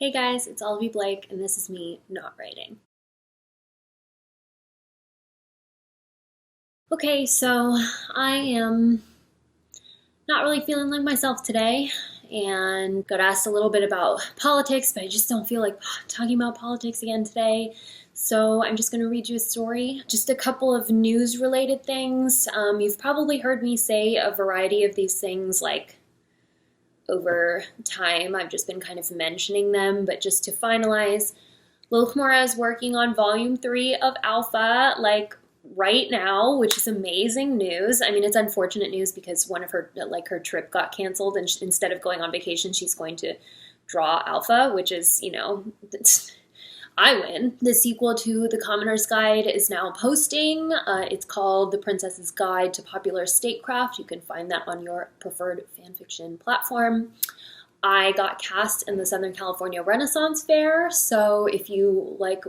Hey guys, it's Olivie Blake, and this is me not writing. Okay, so I am not really feeling like myself today, and got asked a little bit about politics, but I just don't feel like talking about politics again today. So I'm just going to read you a story. Just a couple of news-related things. You've probably heard me say a variety of these things like over time. I've just been kind of mentioning them, but just to finalize, Lilith Mora is working on volume 3 of Alpha, like right now, which is amazing news. I mean, it's unfortunate news because one of her trip got canceled, and instead of going on vacation, she's going to draw Alpha, which is, I win. The sequel to The Commoner's Guide is now posting. It's called The Princess's Guide to Popular Statecraft. You can find that on your preferred fanfiction platform. I got cast in the Southern California Renaissance Fair, so if you want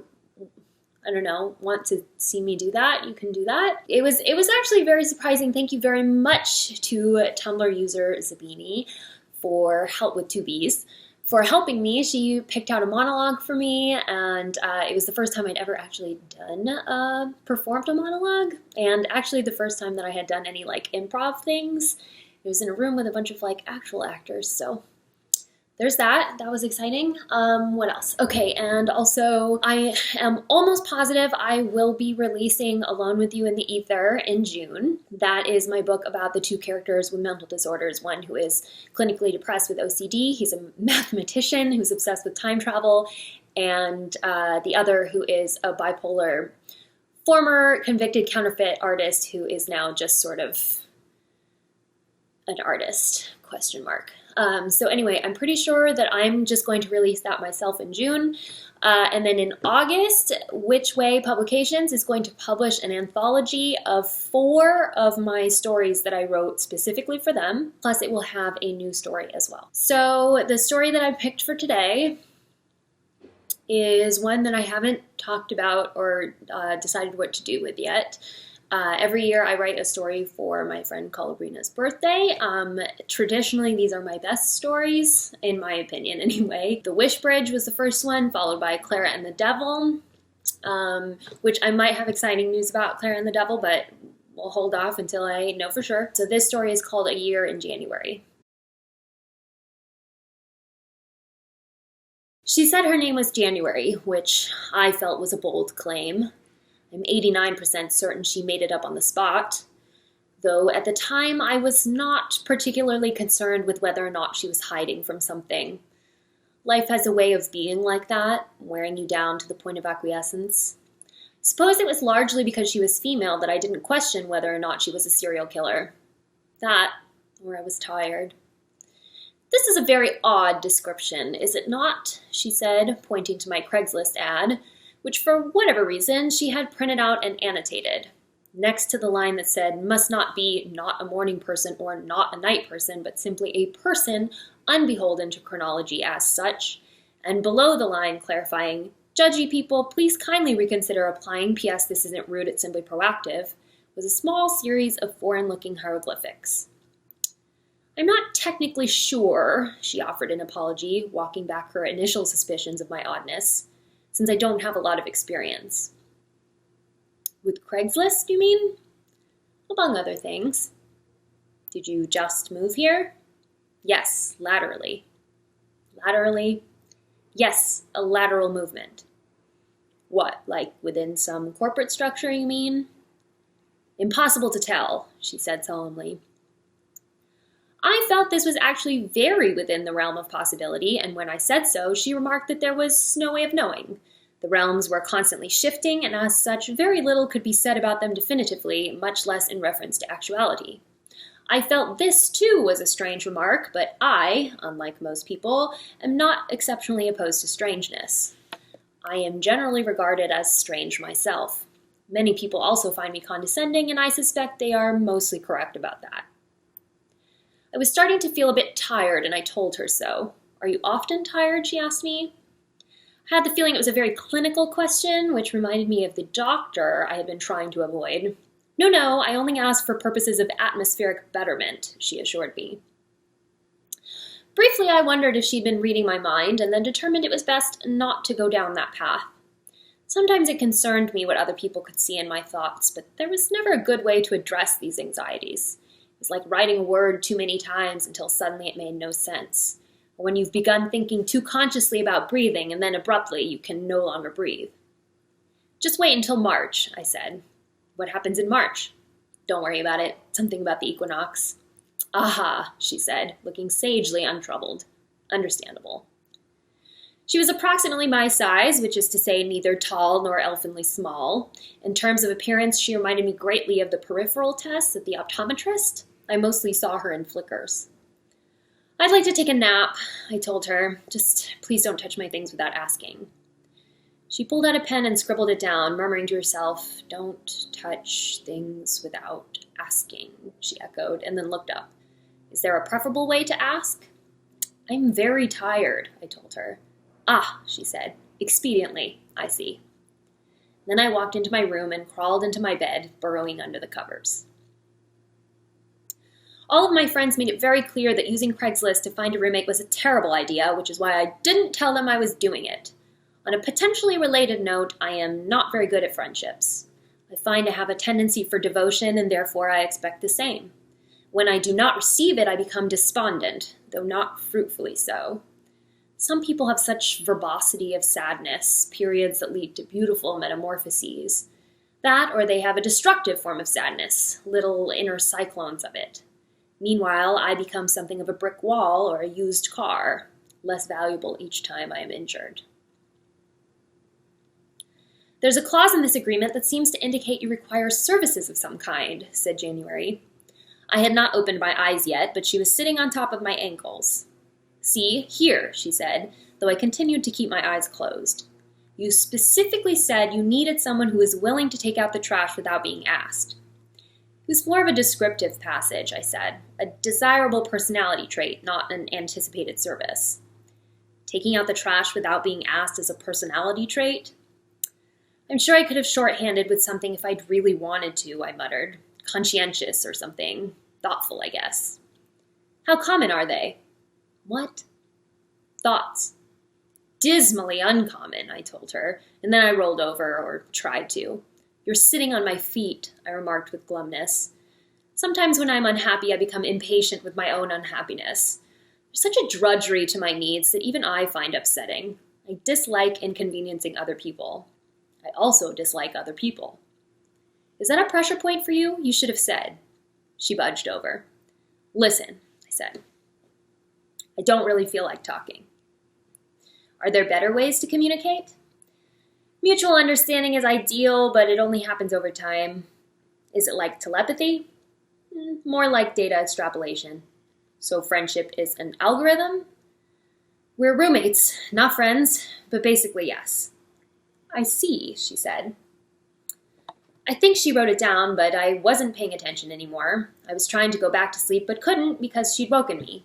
to see me do that, you can do that. It was actually very surprising. Thank you very much to Tumblr user Zabini for help with 2Bs. For helping me. She picked out a monologue for me, and it was the first time I'd ever actually performed a monologue, and actually the first time that I had done any improv things. It was in a room with a bunch of actual actors, so there's that. That was exciting. What else? Okay, and also I am almost positive I will be releasing Alone with You in the Ether in June. That is my book about the two characters with mental disorders. One who is clinically depressed with OCD. He's a mathematician who's obsessed with time travel. And the other who is a bipolar former convicted counterfeit artist who is now just sort of an artist, ? So anyway, I'm pretty sure that I'm just going to release that myself in June. And then in August, Which Way Publications is going to publish an anthology of 4 of my stories that I wrote specifically for them. Plus it will have a new story as well. So the story that I picked for today is one that I haven't talked about or decided what to do with yet. Every year I write a story for my friend Calabrina's birthday. Traditionally, these are my best stories, in my opinion anyway. The Wish Bridge was the first one, followed by Clara and the Devil, which I might have exciting news about Clara and the Devil, but we'll hold off until I know for sure. So this story is called A Year in January. She said her name was January, which I felt was a bold claim. I'm 89% certain she made it up on the spot, though at the time I was not particularly concerned with whether or not she was hiding from something. Life has a way of being like that, wearing you down to the point of acquiescence. Suppose it was largely because she was female that I didn't question whether or not she was a serial killer. That, or I was tired. This is a very odd description, is it not? She said, pointing to my Craigslist ad, which for whatever reason she had printed out and annotated, next to the line that said, must not be not a morning person or not a night person, but simply a person unbeholden to chronology as such, and below the line clarifying, judgy people, please kindly reconsider applying, P.S. this isn't rude, it's simply proactive, was a small series of foreign-looking hieroglyphics. I'm not technically sure, she offered an apology, walking back her initial suspicions of my oddness, since I don't have a lot of experience. With Craigslist, you mean? Among other things. Did you just move here? Yes, laterally. Laterally? Yes, a lateral movement. What, like within some corporate structure, you mean? Impossible to tell, she said solemnly. I felt this was actually very within the realm of possibility, and when I said so, she remarked that there was no way of knowing. The realms were constantly shifting, and as such, very little could be said about them definitively, much less in reference to actuality. I felt this, too, was a strange remark, but I, unlike most people, am not exceptionally opposed to strangeness. I am generally regarded as strange myself. Many people also find me condescending, and I suspect they are mostly correct about that. I was starting to feel a bit tired, and I told her so. Are you often tired? She asked me. I had the feeling it was a very clinical question, which reminded me of the doctor I had been trying to avoid. No, I only asked for purposes of atmospheric betterment, she assured me. Briefly, I wondered if she'd been reading my mind and then determined it was best not to go down that path. Sometimes it concerned me what other people could see in my thoughts, but there was never a good way to address these anxieties. It was like writing a word too many times until suddenly it made no sense. Or when you've begun thinking too consciously about breathing and then abruptly you can no longer breathe. Just wait until March, I said. What happens in March? Don't worry about it. Something about the equinox. Aha, she said, looking sagely untroubled. Understandable. She was approximately my size, which is to say neither tall nor elfinly small. In terms of appearance, she reminded me greatly of the peripheral tests at the optometrist. I mostly saw her in flickers. I'd like to take a nap, I told her. Just please don't touch my things without asking. She pulled out a pen and scribbled it down, murmuring to herself, "Don't touch things without asking," she echoed, and then looked up. "Is there a preferable way to ask?" "I'm very tired," I told her. "Ah," she said, "expediently, I see." Then I walked into my room and crawled into my bed, burrowing under the covers. All of my friends made it very clear that using Craigslist to find a roommate was a terrible idea, which is why I didn't tell them I was doing it. On a potentially related note, I am not very good at friendships. I find I have a tendency for devotion, and therefore I expect the same. When I do not receive it, I become despondent, though not fruitfully so. Some people have such verbosity of sadness, periods that lead to beautiful metamorphoses. That, or they have a destructive form of sadness, little inner cyclones of it. Meanwhile, I become something of a brick wall or a used car, less valuable each time I am injured. "There's a clause in this agreement that seems to indicate you require services of some kind," said January. I had not opened my eyes yet, but she was sitting on top of my ankles. "See, here," she said, though I continued to keep my eyes closed. "You specifically said you needed someone who is willing to take out the trash without being asked." It was more of a descriptive passage, I said, a desirable personality trait, not an anticipated service. Taking out the trash without being asked is a personality trait? "I'm sure I could have shorthanded with something if I'd really wanted to," I muttered. "Conscientious or something. Thoughtful, I guess." "How common are they?" "What?" "Thoughts." "Dismally uncommon," I told her, and then I rolled over, or tried to. "You're sitting on my feet," I remarked with glumness. Sometimes when I'm unhappy, I become impatient with my own unhappiness. There's such a drudgery to my needs that even I find upsetting. I dislike inconveniencing other people. I also dislike other people. "Is that a pressure point for you? You should have said." She budged over. "Listen," I said. "I don't really feel like talking." "Are there better ways to communicate?" "Mutual understanding is ideal, but it only happens over time." "Is it like telepathy?" "More like data extrapolation." "So friendship is an algorithm?" "We're roommates, not friends, but basically yes." "I see," she said. I think she wrote it down, but I wasn't paying attention anymore. I was trying to go back to sleep, but couldn't because she'd woken me.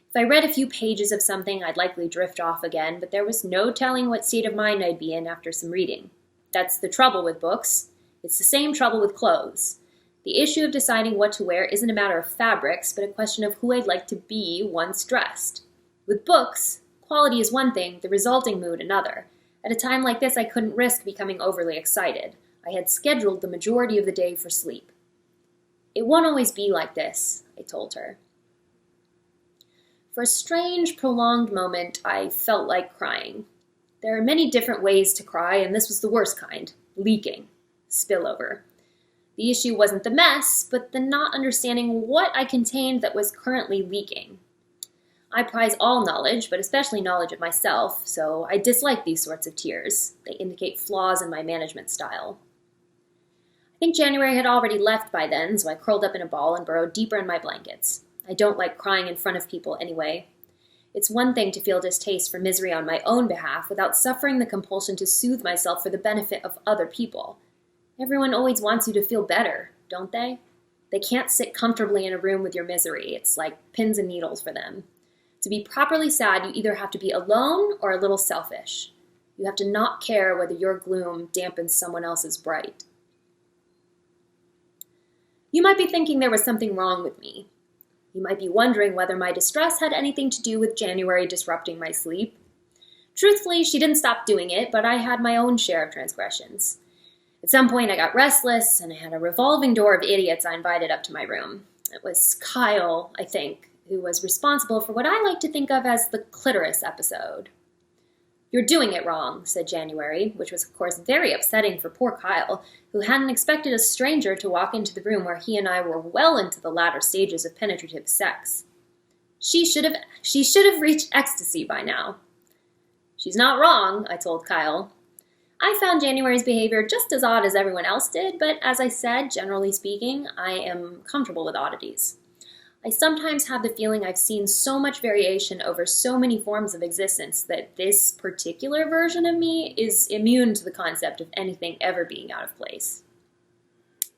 If I read a few pages of something, I'd likely drift off again, but there was no telling what state of mind I'd be in after some reading. That's the trouble with books. It's the same trouble with clothes. The issue of deciding what to wear isn't a matter of fabrics, but a question of who I'd like to be once dressed. With books, quality is one thing, the resulting mood another. At a time like this, I couldn't risk becoming overly excited. I had scheduled the majority of the day for sleep. "It won't always be like this," I told her. For a strange, prolonged moment, I felt like crying. There are many different ways to cry, and this was the worst kind, leaking, spillover. The issue wasn't the mess, but the not understanding what I contained that was currently leaking. I prize all knowledge, but especially knowledge of myself, so I dislike these sorts of tears. They indicate flaws in my management style. I think January had already left by then, so I curled up in a ball and burrowed deeper in my blankets. I don't like crying in front of people anyway. It's one thing to feel distaste for misery on my own behalf without suffering the compulsion to soothe myself for the benefit of other people. Everyone always wants you to feel better, don't they? They can't sit comfortably in a room with your misery. It's like pins and needles for them. To be properly sad, you either have to be alone or a little selfish. You have to not care whether your gloom dampens someone else's bright. You might be thinking there was something wrong with me. You might be wondering whether my distress had anything to do with January disrupting my sleep. Truthfully, she didn't stop doing it, but I had my own share of transgressions. At some point, I got restless, and I had a revolving door of idiots I invited up to my room. It was Kyle, I think, who was responsible for what I like to think of as the clitoris episode. "You're doing it wrong," said January, which was, of course, very upsetting for poor Kyle, who hadn't expected a stranger to walk into the room where he and I were well into the latter stages of penetrative sex. She should have reached ecstasy by now. "She's not wrong," I told Kyle. I found January's behavior just as odd as everyone else did, but as I said, generally speaking, I am comfortable with oddities. I sometimes have the feeling I've seen so much variation over so many forms of existence that this particular version of me is immune to the concept of anything ever being out of place.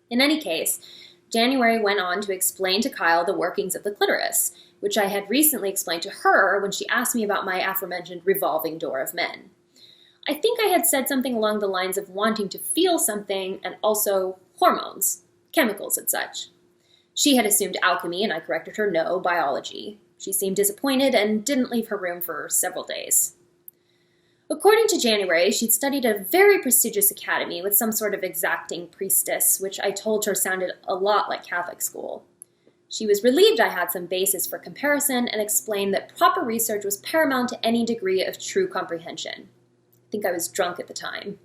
In any case, January went on to explain to Kyle the workings of the clitoris, which I had recently explained to her when she asked me about my aforementioned revolving door of men. I think I had said something along the lines of wanting to feel something and also hormones, chemicals and such. She had assumed alchemy, and I corrected her, no, biology. She seemed disappointed and didn't leave her room for several days. According to January, she'd studied at a very prestigious academy with some sort of exacting priestess, which I told her sounded a lot like Catholic school. She was relieved I had some basis for comparison and explained that proper research was paramount to any degree of true comprehension. I think I was drunk at the time.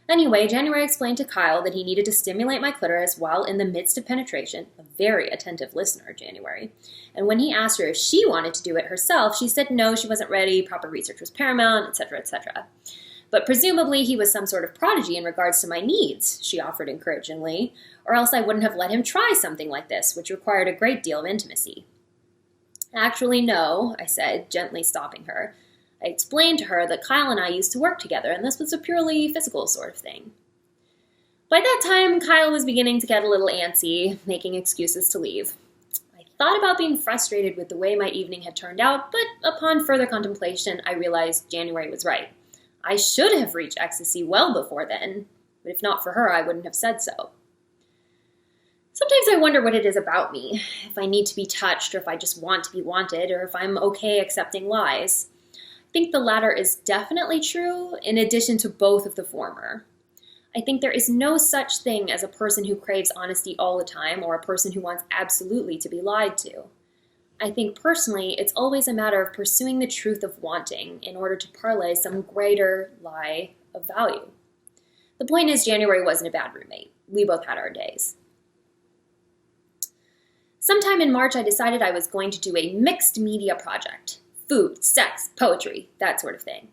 Anyway, January explained to Kyle that he needed to stimulate my clitoris while in the midst of penetration, a very attentive listener, January. And when he asked her if she wanted to do it herself, she said no, she wasn't ready, proper research was paramount, etc., etc. But presumably he was some sort of prodigy in regards to my needs, she offered encouragingly, or else I wouldn't have let him try something like this, which required a great deal of intimacy. Actually, no, I said, gently stopping her. I explained to her that Kyle and I used to work together, and this was a purely physical sort of thing. By that time, Kyle was beginning to get a little antsy, making excuses to leave. I thought about being frustrated with the way my evening had turned out, but upon further contemplation, I realized January was right. I should have reached ecstasy well before then, but if not for her, I wouldn't have said so. Sometimes I wonder what it is about me, if I need to be touched, or if I just want to be wanted, or if I'm okay accepting lies. I think the latter is definitely true, in addition to both of the former. I think there is no such thing as a person who craves honesty all the time, or a person who wants absolutely to be lied to. I think personally, it's always a matter of pursuing the truth of wanting in order to parlay some greater lie of value. The point is, January wasn't a bad roommate. We both had our days. Sometime in March, I decided I was going to do a mixed media project. Food, sex, poetry, that sort of thing.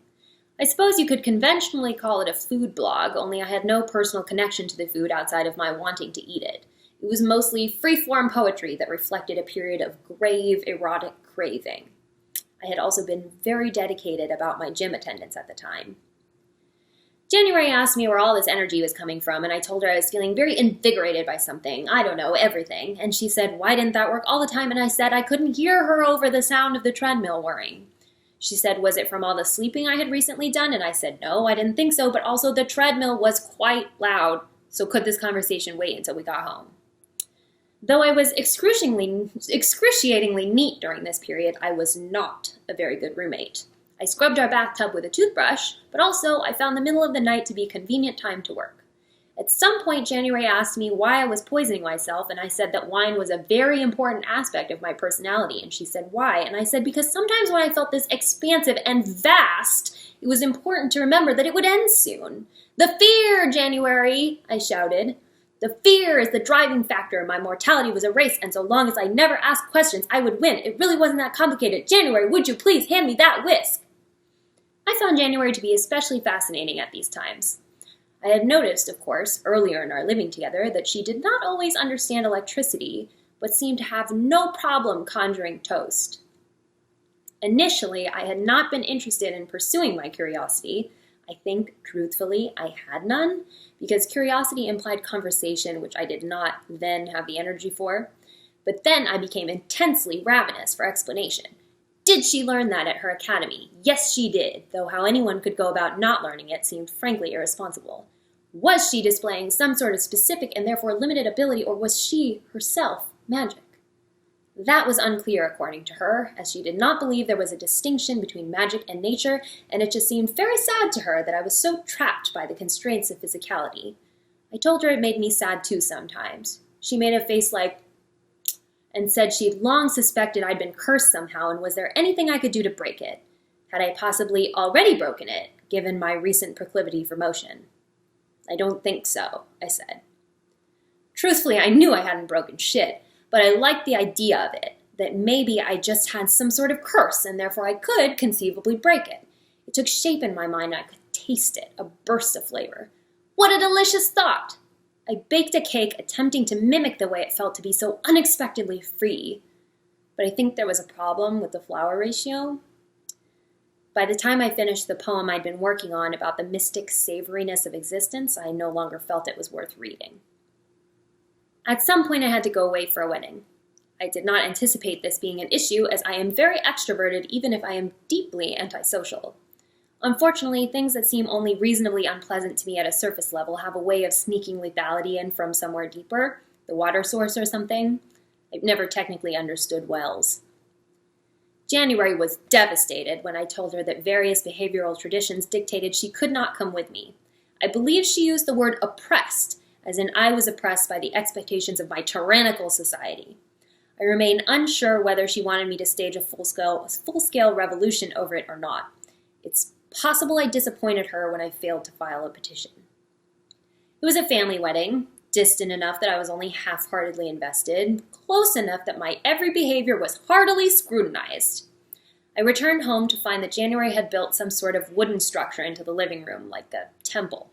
I suppose you could conventionally call it a food blog, only I had no personal connection to the food outside of my wanting to eat it. It was mostly free-form poetry that reflected a period of grave erotic craving. I had also been very dedicated about my gym attendance at the time. January asked me where all this energy was coming from, and I told her I was feeling very invigorated by something. I don't know, everything. And she said, why didn't that work all the time? And I said I couldn't hear her over the sound of the treadmill whirring. She said, was it from all the sleeping I had recently done? And I said, no, I didn't think so, but also the treadmill was quite loud, so could this conversation wait until we got home? Though I was excruciatingly neat during this period, I was not a very good roommate. I scrubbed our bathtub with a toothbrush, but also I found the middle of the night to be a convenient time to work. At some point, January asked me why I was poisoning myself, and I said that wine was a very important aspect of my personality, and she said, why? And I said, because sometimes when I felt this expansive and vast, it was important to remember that it would end soon. The fear, January, I shouted. The fear is the driving factor. My mortality was a race, and so long as I never asked questions, I would win. It really wasn't that complicated. January, would you please hand me that whisk? I found January to be especially fascinating at these times. I had noticed, of course, earlier in our living together, that she did not always understand electricity, but seemed to have no problem conjuring toast. Initially, I had not been interested in pursuing my curiosity. I think, truthfully, I had none, because curiosity implied conversation, which I did not then have the energy for. But then I became intensely ravenous for explanation. Did she learn that at her academy? Yes, she did, though how anyone could go about not learning it seemed frankly irresponsible. Was she displaying some sort of specific and therefore limited ability, or was she herself magic? That was unclear according to her, as she did not believe there was a distinction between magic and nature, and it just seemed very sad to her that I was so trapped by the constraints of physicality. I told her it made me sad too sometimes. She made a face like, and said she'd long suspected I'd been cursed somehow, and was there anything I could do to break it? Had I possibly already broken it, given my recent proclivity for motion? I don't think so, I said. Truthfully, I knew I hadn't broken shit, but I liked the idea of it, that maybe I just had some sort of curse, and therefore I could conceivably break it. It took shape in my mind, and I could taste it, a burst of flavor. What a delicious thought! I baked a cake, attempting to mimic the way it felt to be so unexpectedly free. But I think there was a problem with the flour ratio. By the time I finished the poem I'd been working on about the mystic savoriness of existence, I no longer felt it was worth reading. At some point I had to go away for a wedding. I did not anticipate this being an issue, as I am very extroverted even if I am deeply antisocial. Unfortunately, things that seem only reasonably unpleasant to me at a surface level have a way of sneaking lethality in from somewhere deeper, the water source or something. I've never technically understood wells. January was devastated when I told her that various behavioral traditions dictated she could not come with me. I believe she used the word oppressed, as in I was oppressed by the expectations of my tyrannical society. I remain unsure whether she wanted me to stage a full-scale revolution over it or not. It's possible I disappointed her when I failed to file a petition. It was a family wedding, distant enough that I was only half-heartedly invested, close enough that my every behavior was heartily scrutinized. I returned home to find that January had built some sort of wooden structure into the living room, like a temple.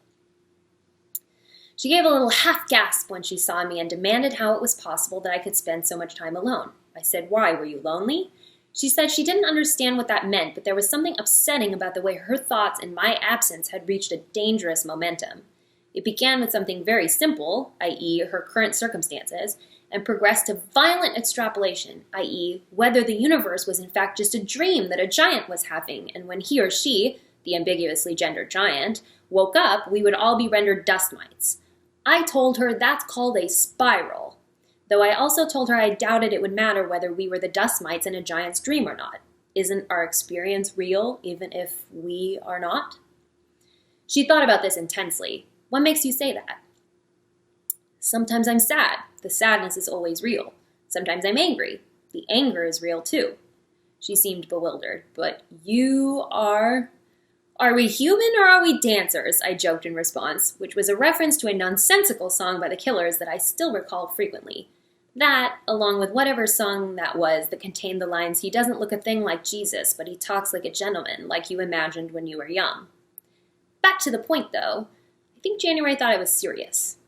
She gave a little half-gasp when she saw me and demanded how it was possible that I could spend so much time alone. I said, "Why, were you lonely?" She said she didn't understand what that meant, but there was something upsetting about the way her thoughts in my absence had reached a dangerous momentum. It began with something very simple, i.e. her current circumstances, and progressed to violent extrapolation, i.e. whether the universe was in fact just a dream that a giant was having, and when he or she, the ambiguously gendered giant, woke up, we would all be rendered dust mites. I told her that's called a spiral, though I also told her I doubted it would matter whether we were the dust mites in a giant's dream or not. Isn't our experience real, even if we are not? She thought about this intensely. What makes you say that? Sometimes I'm sad. The sadness is always real. Sometimes I'm angry. The anger is real too. She seemed bewildered. But you are... Are we human or are we dancers? I joked in response, which was a reference to a nonsensical song by the Killers that I still recall frequently. That, along with whatever song that was that contained the lines, "He doesn't look a thing like Jesus, but he talks like a gentleman, like you imagined when you were young." Back to the point, though. I think January thought I was serious.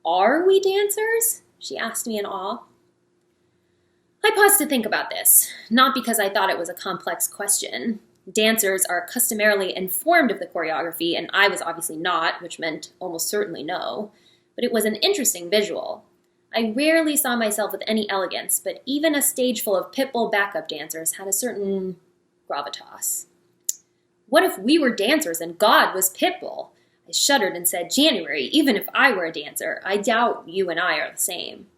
"Are we dancers?" she asked me in awe. I paused to think about this, not because I thought it was a complex question. Dancers are customarily informed of the choreography, and I was obviously not, which meant almost certainly no, but it was an interesting visual. I rarely saw myself with any elegance, but even a stage full of pitbull backup dancers had a certain gravitas. What if we were dancers and God was pitbull? I shuddered and said, "January, even if I were a dancer, I doubt you and I are the same."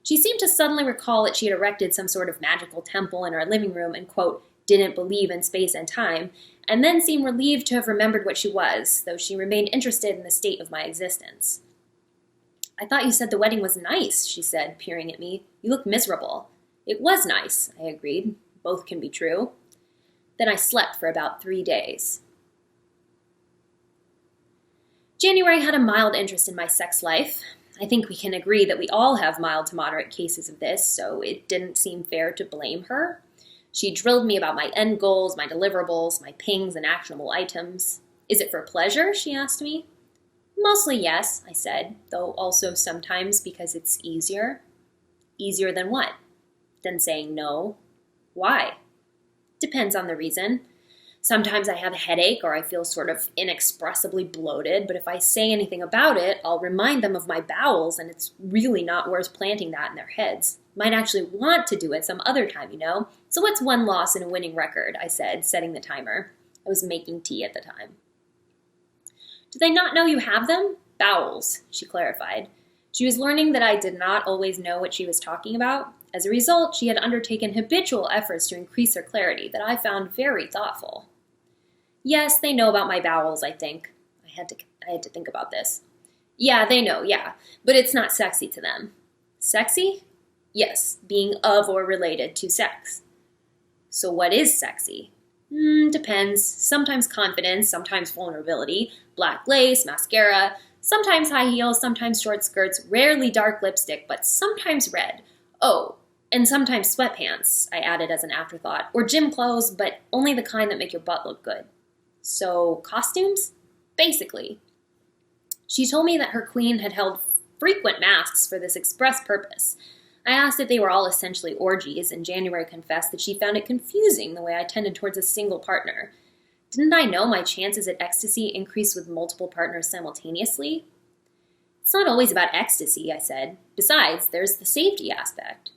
She seemed to suddenly recall that she had erected some sort of magical temple in our living room and, quote, didn't believe in space and time, and then seemed relieved to have remembered what she was, though she remained interested in the state of my existence. "I thought you said the wedding was nice," she said, peering at me. "You look miserable." "It was nice," I agreed. Both can be true. Then I slept for about 3 days. January had a mild interest in my sex life. I think we can agree that we all have mild to moderate cases of this, so it didn't seem fair to blame her. She drilled me about my end goals, my deliverables, my pings and actionable items. "Is it for pleasure?" she asked me. "Mostly yes," I said, though also sometimes because it's easier. Easier than what? Than saying no. Why? Depends on the reason. Sometimes I have a headache or I feel sort of inexpressibly bloated, but if I say anything about it, I'll remind them of my bowels, and it's really not worth planting that in their heads. Might actually want to do it some other time, you know? So what's one loss in a winning record, I said, setting the timer. I was making tea at the time. "Do they not know you have them?" "Bowels," she clarified. She was learning that I did not always know what she was talking about. As a result, she had undertaken habitual efforts to increase her clarity that I found very thoughtful. Yes, they know about my bowels, I think. I had to think about this. Yeah, they know, yeah, but it's not sexy to them. Sexy? Yes, being of or related to sex. So what is sexy? Depends. Sometimes confidence, sometimes vulnerability, black lace, mascara, sometimes high heels, sometimes short skirts, rarely dark lipstick, but sometimes red. Oh, and sometimes sweatpants, I added as an afterthought, or gym clothes, but only the kind that make your butt look good. So, costumes? Basically. She told me that her queen had held frequent masks for this express purpose. I asked if they were all essentially orgies, and January confessed that she found it confusing the way I tended towards a single partner. Didn't I know my chances at ecstasy increased with multiple partners simultaneously? It's not always about ecstasy, I said. Besides, there's the safety aspect.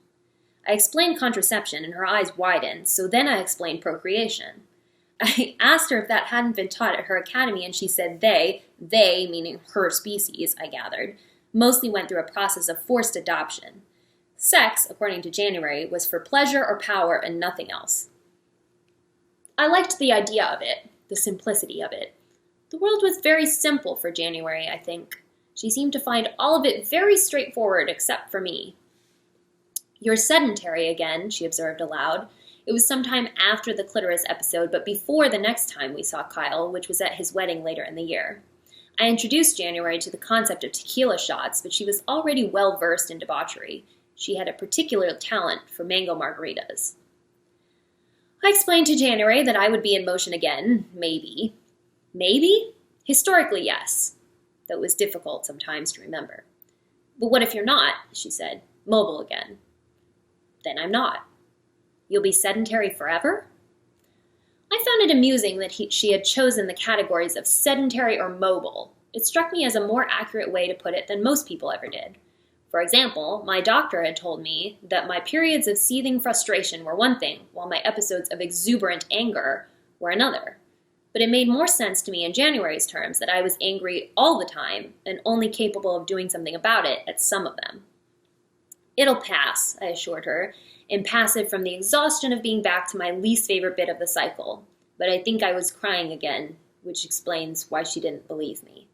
I explained contraception, and her eyes widened, so then I explained procreation. I asked her if that hadn't been taught at her academy, and she said they meaning her species, I gathered, mostly went through a process of forced adoption. Sex, according to January, was for pleasure or power and nothing else. I liked the idea of it, the simplicity of it. The world was very simple for January, I think. She seemed to find all of it very straightforward except for me. You're sedentary again, she observed aloud. It was sometime after the clitoris episode, but before the next time we saw Kyle, which was at his wedding later in the year. I introduced January to the concept of tequila shots, but she was already well versed in debauchery. She had a particular talent for mango margaritas. I explained to January that I would be in motion again, maybe. Maybe? Historically, yes, though it was difficult sometimes to remember. But what if you're not, she said, mobile again? Then I'm not. You'll be sedentary forever? I found it amusing that she had chosen the categories of sedentary or mobile. It struck me as a more accurate way to put it than most people ever did. For example, my doctor had told me that my periods of seething frustration were one thing, while my episodes of exuberant anger were another. But it made more sense to me in January's terms that I was angry all the time and only capable of doing something about it at some of them. It'll pass, I assured her, impassive from the exhaustion of being back to my least favorite bit of the cycle. But I think I was crying again, which explains why she didn't believe me.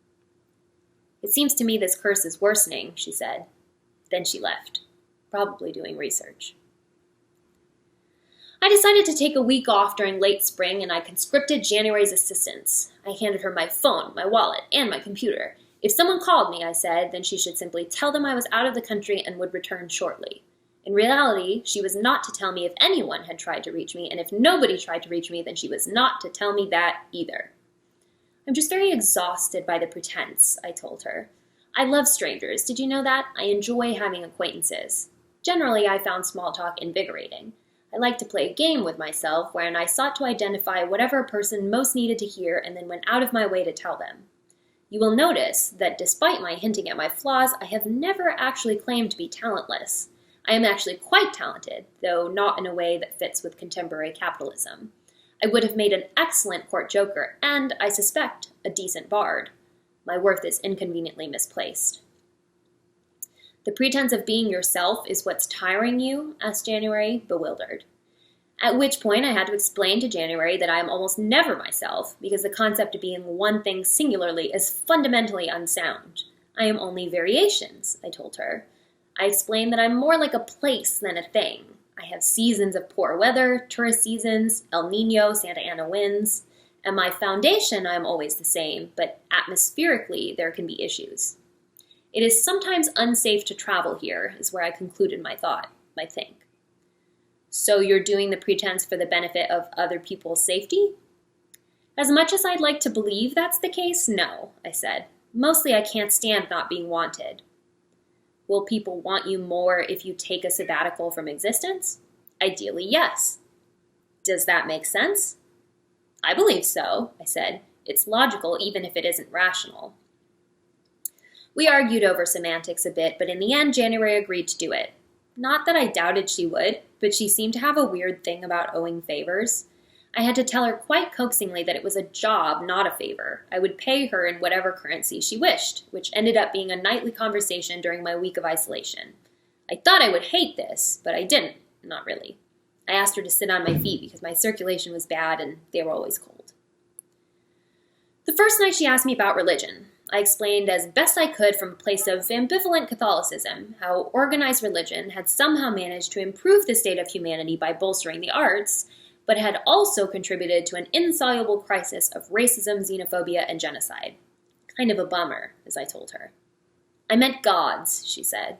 It seems to me this curse is worsening, she said. Then she left, probably doing research. I decided to take a week off during late spring, and I conscripted January's assistance. I handed her my phone, my wallet, and my computer. If someone called me, I said, then she should simply tell them I was out of the country and would return shortly. In reality, she was not to tell me if anyone had tried to reach me, and if nobody tried to reach me, then she was not to tell me that either. I'm just very exhausted by the pretense, I told her. I love strangers. Did you know that? I enjoy having acquaintances. Generally, I found small talk invigorating. I like to play a game with myself wherein I sought to identify whatever a person most needed to hear and then went out of my way to tell them. You will notice that despite my hinting at my flaws, I have never actually claimed to be talentless. I am actually quite talented, though not in a way that fits with contemporary capitalism. I would have made an excellent court joker and, I suspect, a decent bard. My worth is inconveniently misplaced. The pretense of being yourself is what's tiring you? Asked January, bewildered. At which point I had to explain to January that I am almost never myself, because the concept of being one thing singularly is fundamentally unsound. I am only variations, I told her. I explained that I'm more like a place than a thing. I have seasons of poor weather, tourist seasons, El Nino, Santa Ana winds. At my foundation, I am always the same, but atmospherically, there can be issues. It is sometimes unsafe to travel here, is where I concluded my think. So you're doing the pretense for the benefit of other people's safety? As much as I'd like to believe that's the case, no, I said. Mostly I can't stand not being wanted. Will people want you more if you take a sabbatical from existence? Ideally, yes. Does that make sense? I believe so, I said. It's logical even if it isn't rational. We argued over semantics a bit, but in the end, January agreed to do it. Not that I doubted she would, but she seemed to have a weird thing about owing favors. I had to tell her quite coaxingly that it was a job, not a favor. I would pay her in whatever currency she wished, which ended up being a nightly conversation during my week of isolation. I thought I would hate this, but I didn't. Not really. I asked her to sit on my feet because my circulation was bad and they were always cold. The first night she asked me about religion. I explained as best I could from a place of ambivalent Catholicism how organized religion had somehow managed to improve the state of humanity by bolstering the arts, but had also contributed to an insoluble crisis of racism, xenophobia, and genocide. Kind of a bummer, as I told her. I meant gods, she said.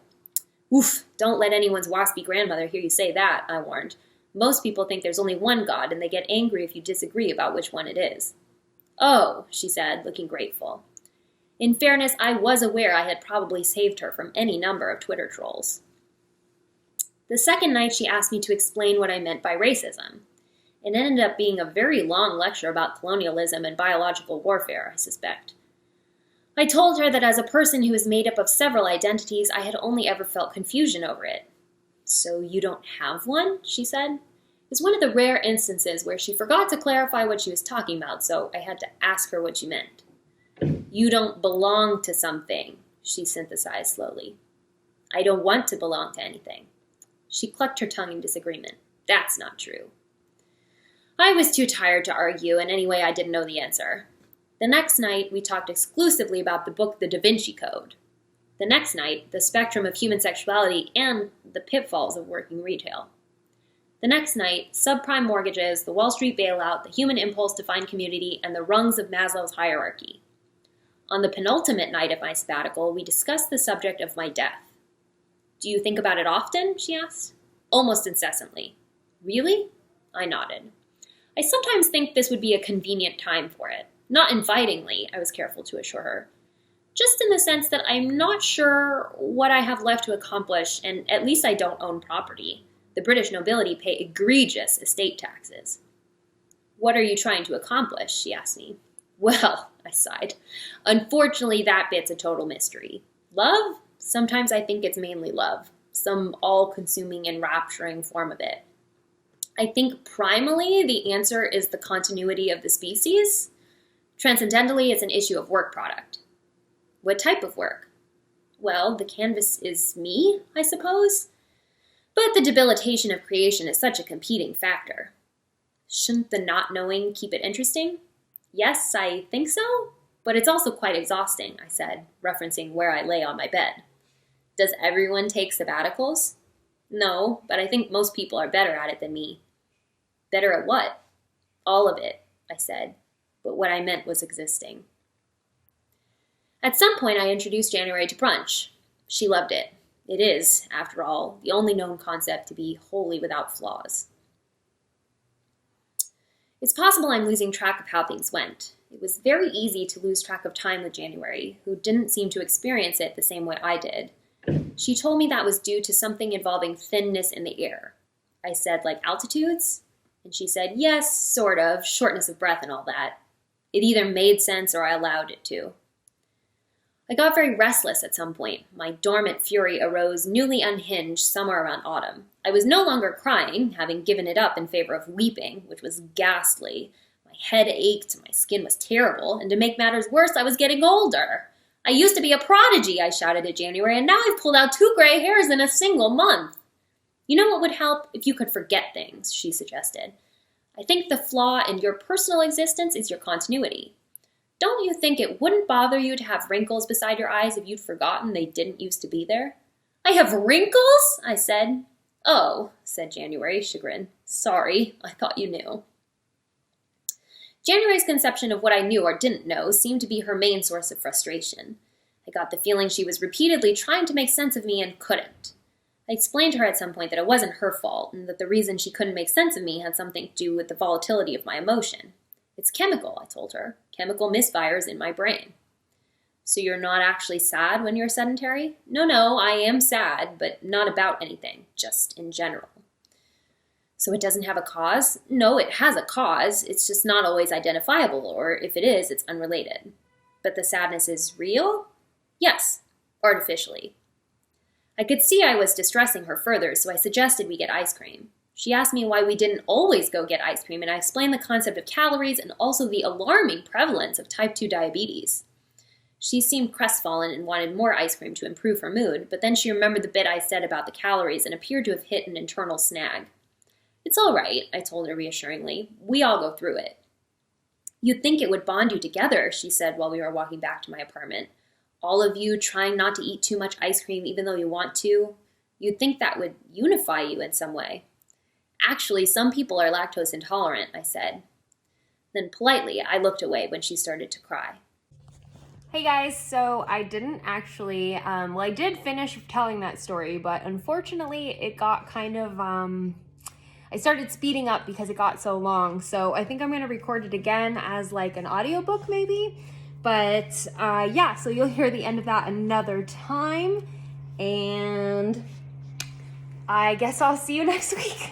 Oof, don't let anyone's waspy grandmother hear you say that, I warned. Most people think there's only one God, and they get angry if you disagree about which one it is. Oh, she said, looking grateful. In fairness, I was aware I had probably saved her from any number of Twitter trolls. The second night, she asked me to explain what I meant by racism. It ended up being a very long lecture about colonialism and biological warfare, I suspect. I told her that as a person who is made up of several identities, I had only ever felt confusion over it. So you don't have one? She said. It was one of the rare instances where she forgot to clarify what she was talking about, so I had to ask her what she meant. You don't belong to something, she synthesized slowly. I don't want to belong to anything. She clucked her tongue in disagreement. That's not true. I was too tired to argue, and anyway, I didn't know the answer. The next night, we talked exclusively about the book The Da Vinci Code. The next night, the spectrum of human sexuality and the pitfalls of working retail. The next night, subprime mortgages, the Wall Street bailout, the human impulse to find community, and the rungs of Maslow's hierarchy. On the penultimate night of my sabbatical, we discussed the subject of my death. Do you think about it often? She asked. Almost incessantly. Really? I nodded. I sometimes think this would be a convenient time for it. Not invitingly, I was careful to assure her. Just in the sense that I'm not sure what I have left to accomplish, and at least I don't own property. The British nobility pay egregious estate taxes. What are you trying to accomplish? She asked me. Well, I sighed. Unfortunately, that bit's a total mystery. Love? Sometimes I think it's mainly love. Some all-consuming, enrapturing form of it. I think primally the answer is the continuity of the species. Transcendentally, it's an issue of work product. What type of work? Well, the canvas is me, I suppose. But the debilitation of creation is such a competing factor. Shouldn't the not knowing keep it interesting? Yes, I think so, but it's also quite exhausting, I said, referencing where I lay on my bed. Does everyone take sabbaticals? No, but I think most people are better at it than me. Better at what? All of it, I said, but what I meant was existing. At some point, I introduced January to brunch. She loved it. It is, after all, the only known concept to be wholly without flaws. It's possible I'm losing track of how things went. It was very easy to lose track of time with January, who didn't seem to experience it the same way I did. She told me that was due to something involving thinness in the air. I said, like altitudes? And she said, yes, sort of, shortness of breath and all that. It either made sense or I allowed it to. I got very restless at some point. My dormant fury arose newly unhinged somewhere around autumn. I was no longer crying, having given it up in favor of weeping, which was ghastly. My head ached, my skin was terrible, and to make matters worse, I was getting older. I used to be a prodigy, I shouted at January, and now I've pulled out 2 gray hairs in a single month. You know what would help? If you could forget things, she suggested. I think the flaw in your personal existence is your continuity. Don't you think it wouldn't bother you to have wrinkles beside your eyes if you'd forgotten they didn't used to be there? I have wrinkles? I said. Oh, said January, chagrined. Sorry, I thought you knew. January's conception of what I knew or didn't know seemed to be her main source of frustration. I got the feeling she was repeatedly trying to make sense of me and couldn't. I explained to her at some point that it wasn't her fault and that the reason she couldn't make sense of me had something to do with the volatility of my emotion. It's chemical, I told her. Chemical misfires in my brain. So you're not actually sad when you're sedentary? No, I am sad, but not about anything, just in general. So it doesn't have a cause? No, it has a cause. It's just not always identifiable, or if it is, it's unrelated. But the sadness is real? Yes, artificially. I could see I was distressing her further, so I suggested we get ice cream. She asked me why we didn't always go get ice cream, and I explained the concept of calories and also the alarming prevalence of type 2 diabetes. She seemed crestfallen and wanted more ice cream to improve her mood, but then she remembered the bit I said about the calories and appeared to have hit an internal snag. "It's all right," I told her reassuringly. "We all go through it." "You'd think it would bond you together," she said while we were walking back to my apartment. "All of you trying not to eat too much ice cream even though you want to. You'd think that would unify you in some way." "Actually, some people are lactose intolerant," I said. Then politely, I looked away when she started to cry. Hey guys, so I didn't actually, I did finish telling that story, but unfortunately it got kind of, I started speeding up because it got so long. So I think I'm going to record it again as like an audiobook maybe. But yeah, so you'll hear the end of that another time. And I guess I'll see you next week.